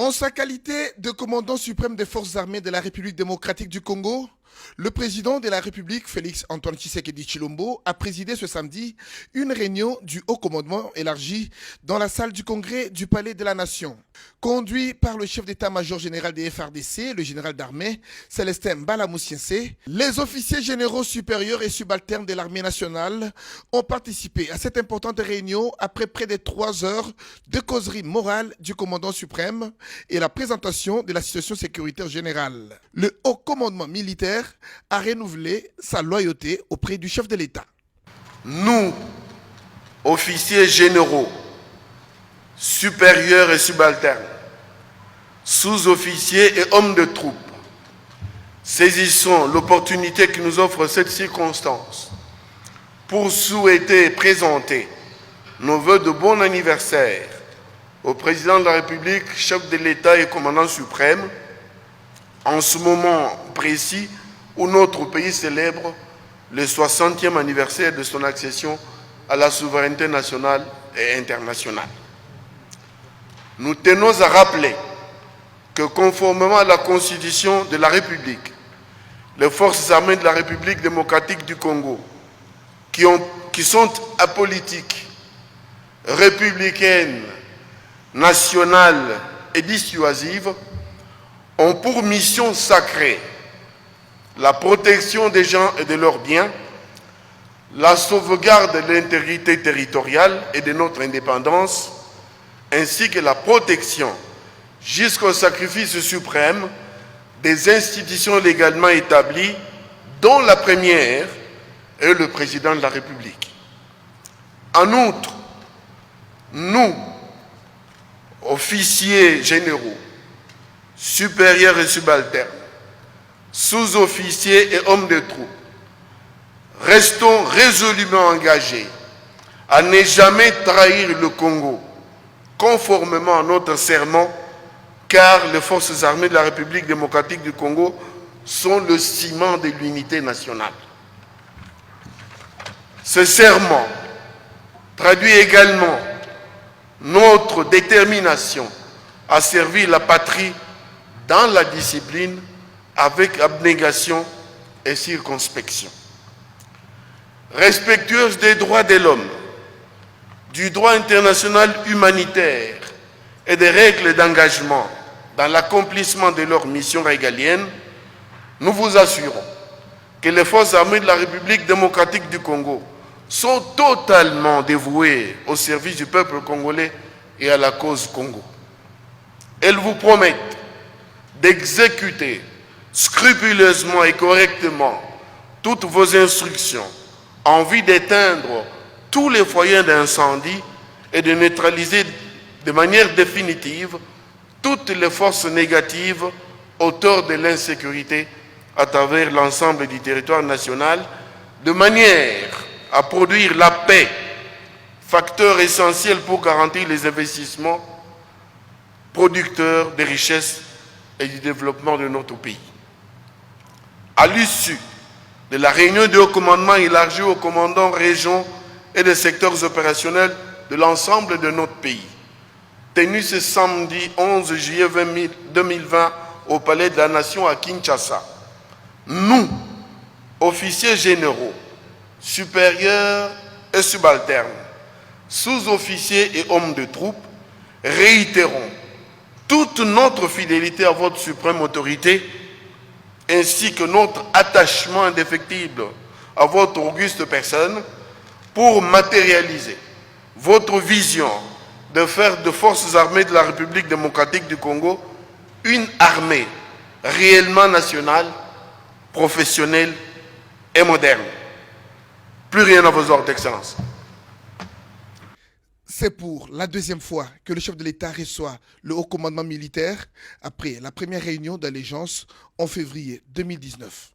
En sa qualité de commandant suprême des forces armées de la République démocratique du Congo, le président de la République, Félix Antoine Tshisekedi Tshilombo, a présidé ce samedi une réunion du haut commandement élargi dans la salle du congrès du Palais de la Nation. Conduit par le chef d'état-major général des FARDC, le général d'armée Célestin Mbala-Moussiense, les officiers généraux supérieurs et subalternes de l'armée nationale ont participé à cette importante réunion après près de 3 heures de causerie morale du commandant suprême et la présentation de la situation sécuritaire générale. Le haut commandement militaire a renouvelé sa loyauté auprès du chef de l'État. Nous, officiers généraux, supérieurs et subalternes, sous-officiers et hommes de troupe, saisissons l'opportunité que nous offre cette circonstance pour souhaiter et présenter nos vœux de bon anniversaire au président de la République, chef de l'État et commandant suprême, en ce moment précis où notre pays célèbre le 60e anniversaire de son accession à la souveraineté nationale et internationale. Nous tenons à rappeler que conformément à la Constitution de la République, les forces armées de la République démocratique du Congo, qui sont apolitiques, républicaines, nationales et dissuasives, ont pour mission sacrée la protection des gens et de leurs biens, la sauvegarde de l'intégrité territoriale et de notre indépendance, ainsi que la protection jusqu'au sacrifice suprême des institutions légalement établies, dont la première est le président de la République. En outre, nous, officiers généraux, supérieurs et subalternes, sous-officiers et hommes de troupe, restons résolument engagés à ne jamais trahir le Congo, conformément à notre serment, car les forces armées de la République démocratique du Congo sont le ciment de l'unité nationale. Ce serment traduit également notre détermination à servir la patrie dans la discipline avec abnégation et circonspection. Respectueuse des droits de l'homme, du droit international humanitaire et des règles d'engagement dans l'accomplissement de leur mission régalienne, nous vous assurons que les forces armées de la République démocratique du Congo sont totalement dévouées au service du peuple congolais et à la cause Congo. Elles vous promettent d'exécuter scrupuleusement et correctement toutes vos instructions en vue d'éteindre tous les foyers d'incendie et de neutraliser de manière définitive toutes les forces négatives autour de l'insécurité à travers l'ensemble du territoire national, de manière à produire la paix, facteur essentiel pour garantir les investissements producteurs de richesses et du développement de notre pays. À l'issue de la réunion du haut commandement élargi aux commandants régions et des secteurs opérationnels de l'ensemble de notre pays, tenue ce samedi 11 juillet 2020 au Palais de la Nation à Kinshasa, nous, officiers généraux, supérieurs et subalternes, sous-officiers et hommes de troupe, réitérons toute notre fidélité à votre suprême autorité, ainsi que notre attachement indéfectible à votre auguste personne, pour matérialiser votre vision de faire de forces armées de la République démocratique du Congo une armée réellement nationale, professionnelle et moderne. Plus rien à vos ordres, Excellence. C'est pour la deuxième fois que le chef de l'État reçoit le haut commandement militaire après la première réunion d'allégeance en février 2019.